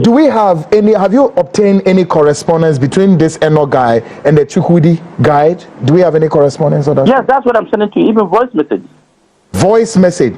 Do we have any? Have you obtained any correspondence between this Eno guy and the Chukwudi guy? Do we have any correspondence on that? Yes, that's what I'm sending to you. Even voice messages. Voice message.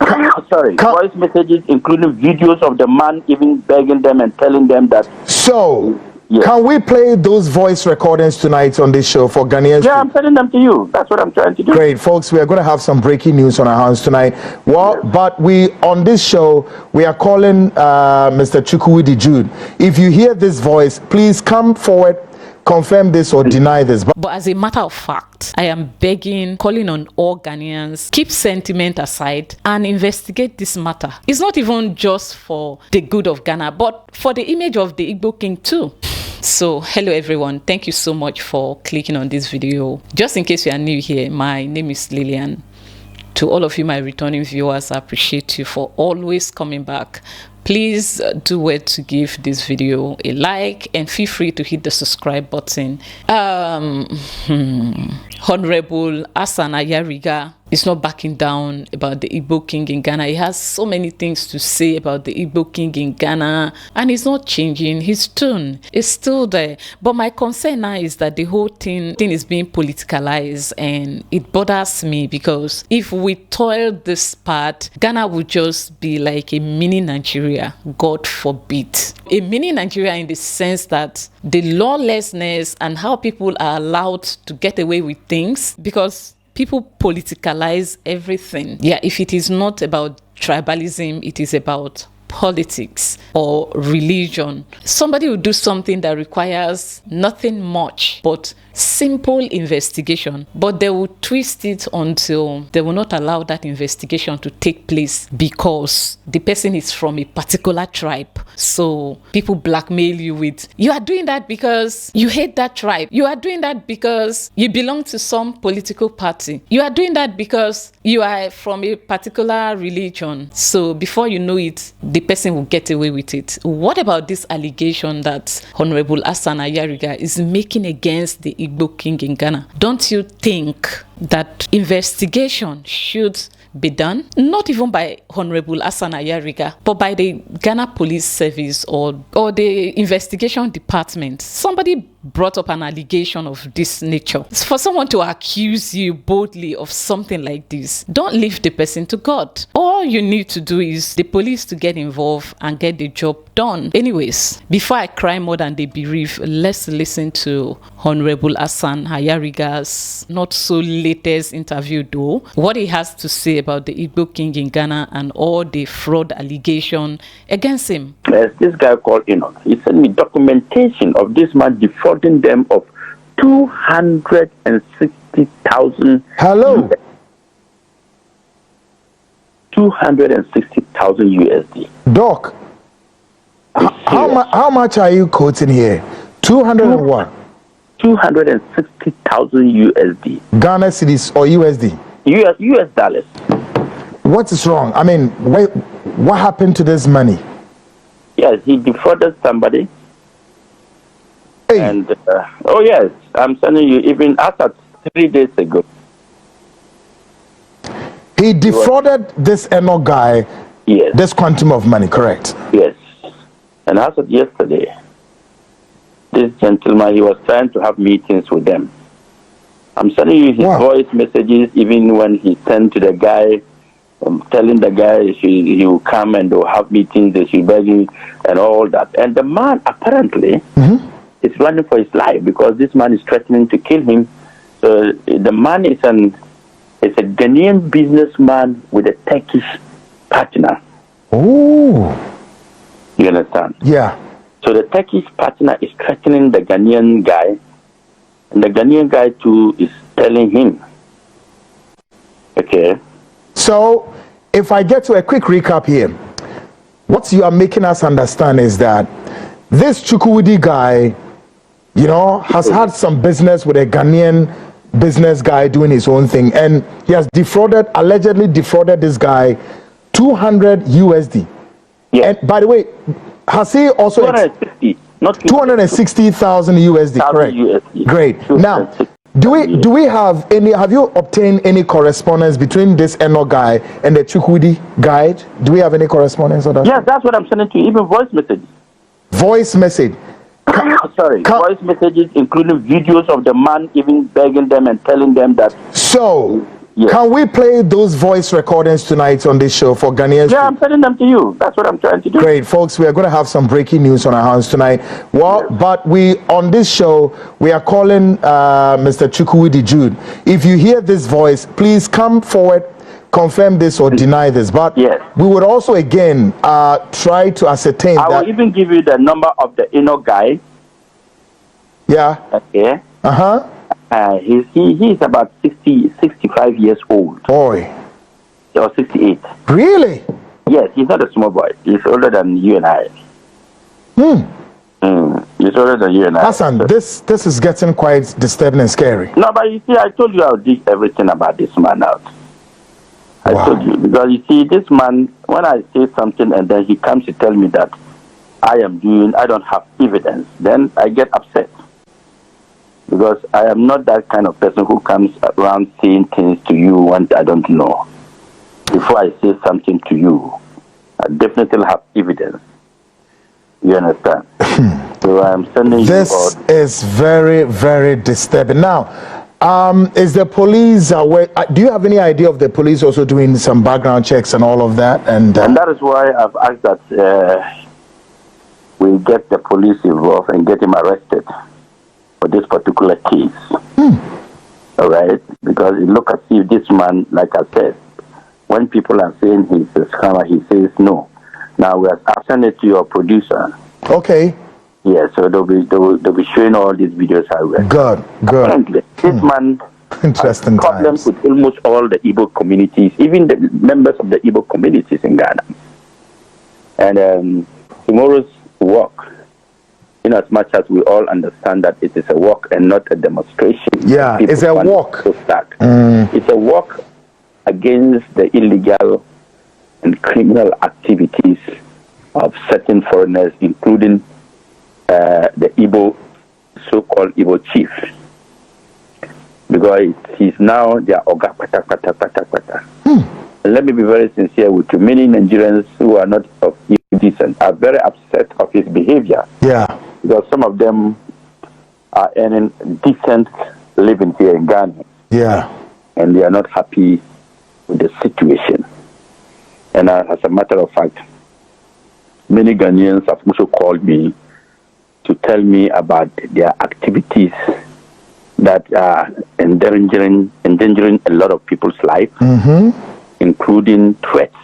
Voice messages, including videos of the man even begging them and telling them that. So, can we play those voice recordings tonight on this show for Ghanaians? Yeah, I'm sending them to you. That's what I'm trying to do. Great, folks. We are going to have some breaking news on our hands tonight. Well, but we on this show we are calling Mr. Chukwudi Jude. If you hear this voice, please come forward. Confirm this or deny this. But as a matter of fact, I am begging, calling on all Ghanaians, keep sentiment aside and investigate this matter. It's not even just for the good of Ghana, but for the image of the Igbo king too. So hello everyone, thank you so much for clicking on this video. Just in case you are new here, my name is Lillian. To all of you, my returning viewers, I appreciate you for always coming back. Please do well to give this video a like and feel free to hit the subscribe button. Honorable Hassan Ayariga is not backing down about the Igbo king in Ghana. He has so many things to say about the Igbo king in Ghana, and he's not changing. His tone is still there. But my concern now is that the whole thing is being politicalized, and it bothers me because if we toil this part, Ghana would just be like a mini Nigeria, God forbid. A mini Nigeria in the sense that the lawlessness and how people are allowed to get away with things because people politicalize everything. Yeah, if it is not about tribalism, it is about politics or religion. Somebody will do something that requires nothing much but simple investigation, but they will twist it until they will not allow that investigation to take place because the person is from a particular tribe. So people blackmail you with, you are doing that because you hate that tribe. You are doing that because you belong to some political party. You are doing that because you are from a particular religion. So before you know it, the person will get away with it. What about this allegation that Honorable Hassan Ayariga is making against the Igbo king in Ghana? Don't you think that investigation should be done, not even by Honorable Hassan Ayariga, but by the Ghana Police Service or the investigation department? Somebody brought up an allegation of this nature. For someone to accuse you boldly of something like this, don't leave the person to God. All you need to do is the police to get involved and get the job done. Anyways, before I cry more than they bereave, let's listen to Honorable Hassan Ayariga's not so latest interview though, what he has to say about the Igbo king in Ghana and all the fraud allegation against him. There's this guy called Enoch. He sent me documentation of this man defrauding them of 260,000. Hello. 260,000 USD. Doc, how much are you quoting here? 200 and what? 260,000 USD. Ghana cedis or USD? US dollars. What is wrong? I mean, what happened to this money? Yes, he defrauded somebody. Hey. And, oh yes, I'm sending you even after 3 days ago. He defrauded this Eno guy, yes, this quantum of money, correct? Yes. And as of yesterday, this gentleman, he was trying to have meetings with them. I'm sending you his voice messages, even when he sent to the guy, telling the guy he will come and they'll have meetings, they should beg him and all that. And the man apparently is running for his life because this man is threatening to kill him. So the man is a Ghanaian businessman with a Turkish partner. Oh. You understand? Yeah. So the Turkish partner is threatening the Ghanaian guy, and the Ghanaian guy too is telling him. Okay. So, if I get to a quick recap here, what you are making us understand is that this Chukwudi guy, you know, has had some business with a Ghanaian business guy doing his own thing, and he has allegedly defrauded this guy 200 USD. Yeah. And by the way, has he also 260,000 USD, correct? USD. Great. Now, Do we have any? Have you obtained any correspondence between this Eno guy and the Chukwudi guy? Do we have any correspondence on that? Yes, that's what I'm sending to you. Even voice messages. Voice message. Voice messages, including videos of the man even begging them and telling them that. So, can we play those voice recordings tonight on this show for Ghanaians? Yeah, I'm sending them to you. That's what I'm trying to do. Great, folks. We are going to have some breaking news on our hands tonight. Well, but on this show, we are calling Mr. Chukwudi Jude. If you hear this voice, please come forward, confirm this or deny this. But we would also, again, try to ascertain I will even give you the number of the inner guy. Yeah. Okay. Uh-huh. He's about 65 years old. Boy. Or 68. Really? Yes, he's not a small boy. He's older than you and I. He's older than you and I. Hassan, this is getting quite disturbing and scary. No, but you see, I told you I'll dig everything about this man out. I told you. Because you see, this man, when I say something and then he comes to tell me that I don't have evidence, then I get upset. Because I am not that kind of person who comes around saying things to you when I don't know. Before I say something to you, I definitely have evidence. You understand? So I'm sending this is very, very disturbing. Now, is the police aware? Do you have any idea of the police also doing some background checks and all of that? And that is why I've asked that we get the police involved and get him arrested for this particular case. All right? Because it looks as if this man, like I said, when people are saying he's a scammer, he says no. Now we are sending it to your producer. Okay. Yeah, so they'll be showing all these videos I read. Good. Apparently, this man interesting has problems with almost all the Igbo communities, even the members of the Igbo communities in Ghana. And tomorrow's walk, in as much as we all understand that it is a walk and not a demonstration. Yeah, it's a walk. It's a walk against the illegal and criminal activities of certain foreigners, including the Igbo, so-called Igbo chief. Because he's now their Oga Pata Pata Pata Pata. And let me be very sincere with you. Many Nigerians who are not of decent are very upset of his behavior. Yeah. Because some of them are earning decent living here in Ghana. Yeah. And they are not happy with the situation. And as a matter of fact, many Ghanaians have also called me to tell me about their activities that are endangering a lot of people's life, including threats,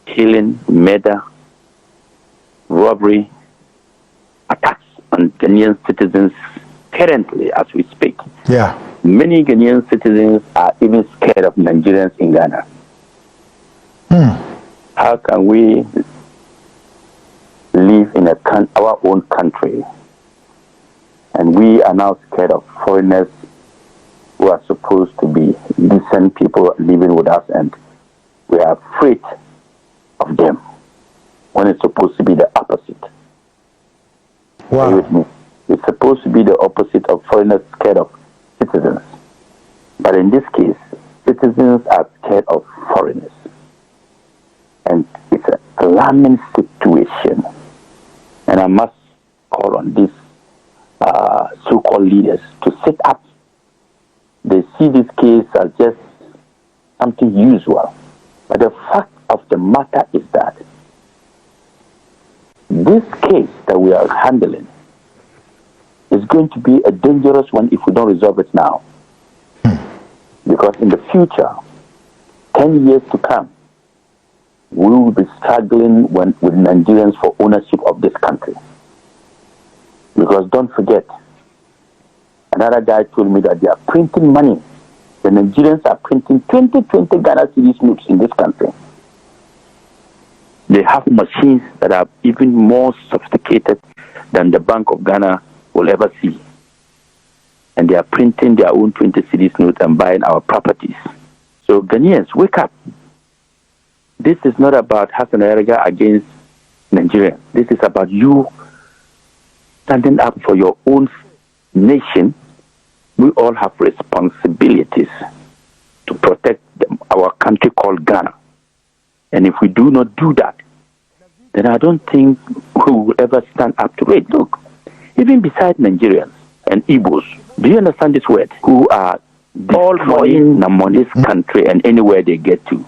killing, murder, robbery, attacks on Ghanaian citizens currently as we speak. Yeah. Many Ghanaian citizens are even scared of Nigerians in Ghana. How can we live in our own country and we are now scared of foreigners who are supposed to be decent people living with us, and we are afraid of them when it's supposed to be the opposite? Wow. Are you with me? It's supposed to be the opposite of foreigners scared of citizens. But in this case, citizens are scared of foreigners. And it's an alarming situation. And I must call on these so-called leaders to sit up. They see this case as just something usual. But the fact of the matter is that this case that we are handling is going to be a dangerous one if we don't resolve it now. Because in the future, 10 years to come, we will be struggling with Nigerians for ownership of this country. Because don't forget, another guy told me that they are printing money. The Nigerians are printing 20 Ghana cedis notes in this country. They have machines that are even more sophisticated than the Bank of Ghana will ever see. And they are printing their own 20 cedis notes and buying our properties. So Ghanaians, wake up. This is not about Hassan Erega against Nigeria. This is about you standing up for your own nation, we all have responsibilities to protect our country called Ghana. And if we do not do that, then I don't think we will ever stand up to it. Look, even beside Nigerians and Igbos, do you understand this word? Who are destroying this country and anywhere they get to.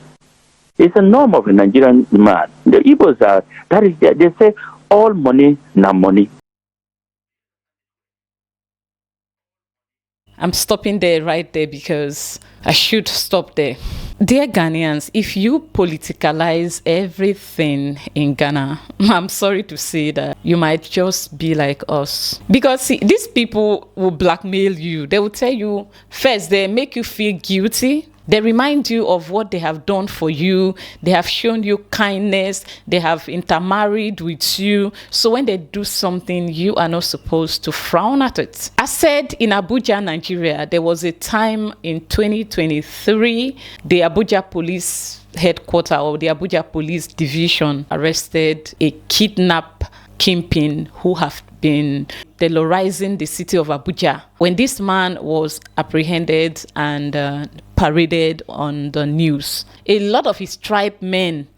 It's a norm of a Nigerian man. The Igbos are, that is, they say, all money, na money. I'm stopping there right there because I should stop there. Dear Ghanaians, if you politicalize everything in Ghana, I'm sorry to say that you might just be like us. Because see, these people will blackmail you. They will tell you, first, they make you feel guilty. They remind you of what they have done for you. They have shown you kindness. They have intermarried with you. So when they do something, you are not supposed to frown at it. I said in Abuja, Nigeria, there was a time in 2023, the Abuja police headquarters or the Abuja police division arrested a kidnap kingpin who have been terrorizing the city of Abuja. When this man was apprehended and paraded on the news, a lot of his tribe men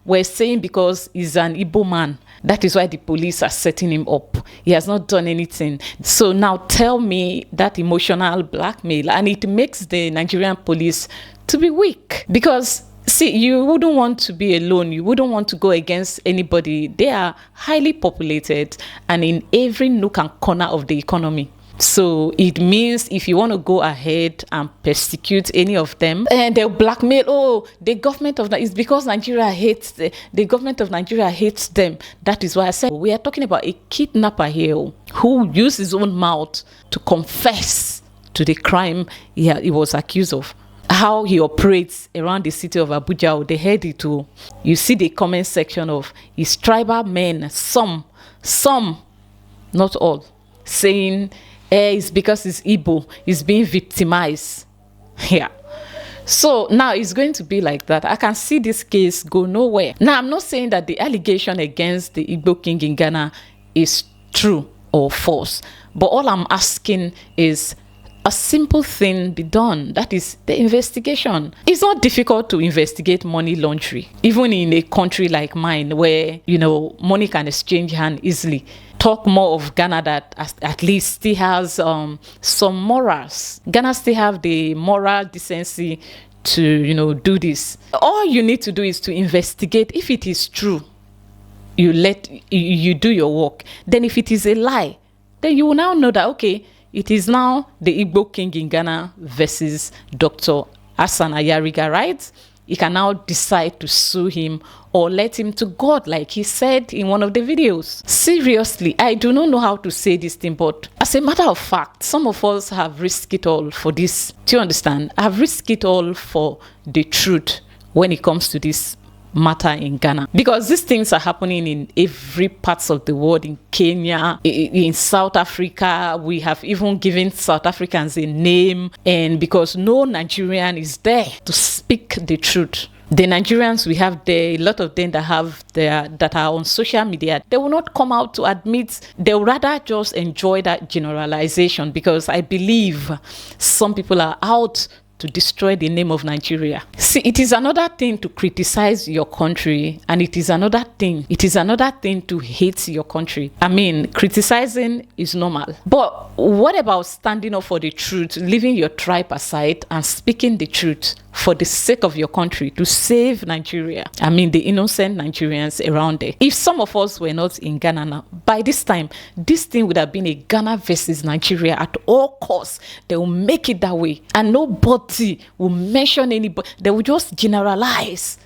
were saying because he's an Igbo man, that is why the police are setting him up. He has not done anything. So now tell me that emotional blackmail, and it makes the Nigerian police to be weak. Because see, you wouldn't want to be alone. You wouldn't want to go against anybody. They are highly populated and in every nook and corner of the economy. So it means if you want to go ahead and persecute any of them, and they'll blackmail, oh, the government of it's because Nigeria hates the government of Nigeria hates them. That is why I said we are talking about a kidnapper here who used his own mouth to confess to the crime he was accused of. How he operates around the city of Abuja, they heard it too. You see the comment section of his tribal men, some, not all, saying, it's because he's Igbo, he's being victimized. Yeah. So now it's going to be like that. I can see this case go nowhere. Now, I'm not saying that the allegation against the Igbo king in Ghana is true or false, but all I'm asking is a simple thing be done. That is the investigation. It's not difficult to investigate money laundering, even in a country like mine where, money can exchange hands easily. Talk more of Ghana that at least still has some morals. Ghana still have the moral decency to, do this. All you need to do is to investigate. If it is true, you do your work. Then if it is a lie, then you will now know that, okay, it is now the Igbo king in Ghana versus Dr. Hassan Ayariga, right? He can now decide to sue him or let him to God, like he said in one of the videos. Seriously, I do not know how to say this thing, but as a matter of fact, some of us have risked it all for this. Do you understand? I've risked it all for the truth when it comes to this matter in Ghana, because these things are happening in every parts of the world, in Kenya, in South Africa. We have even given South Africans a name, and because no Nigerian is there to speak the truth. The Nigerians we have there, a lot of them that are on social media, they will not come out to admit. They will rather just enjoy that generalization, because I believe some people are out to destroy the name of Nigeria. See, it is another thing to criticize your country, and it is another thing to hate your country. I mean, criticizing is normal. But what about standing up for the truth, leaving your tribe aside and speaking the truth for the sake of your country, to save Nigeria? I mean, the innocent Nigerians around there. If some of us were not in Ghana now, by this time, this thing would have been a Ghana versus Nigeria at all costs. They will make it that way, and nobody will mention anybody. They will just generalize.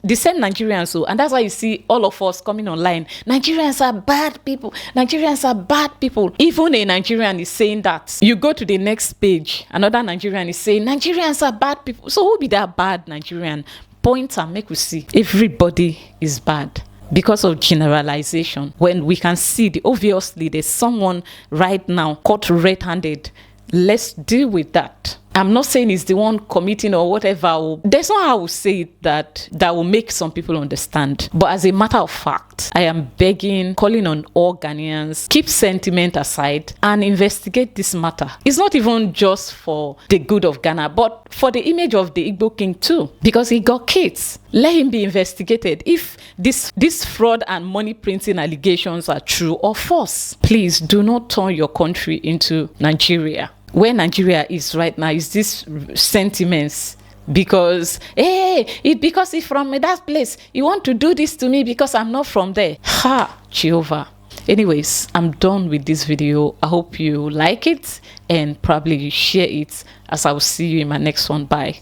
The same Nigerians, so, and that's why you see all of us coming online. Nigerians are bad people. Nigerians are bad people. Even a Nigerian is saying that. You go to the next page, another Nigerian is saying Nigerians are bad people. So who be that bad Nigerian? Point and make we see. Everybody is bad because of generalization. When we can see obviously there's someone right now caught red-handed. Let's deal with that. I'm not saying he's the one committing or whatever. There's not how I will say it that will make some people understand. But as a matter of fact, I am begging, calling on all Ghanaians, keep sentiment aside and investigate this matter. It's not even just for the good of Ghana, but for the image of the Igbo king too, because he got kids. Let him be investigated if this fraud and money printing allegations are true or false. Please do not turn your country into Nigeria. Where Nigeria is right now is this sentiments because because he's from that place, you want to do this to me because I'm not from there. Jehovah. Anyways, I'm done with this video. I hope you like it and probably share it, as I will see you in my next one. Bye.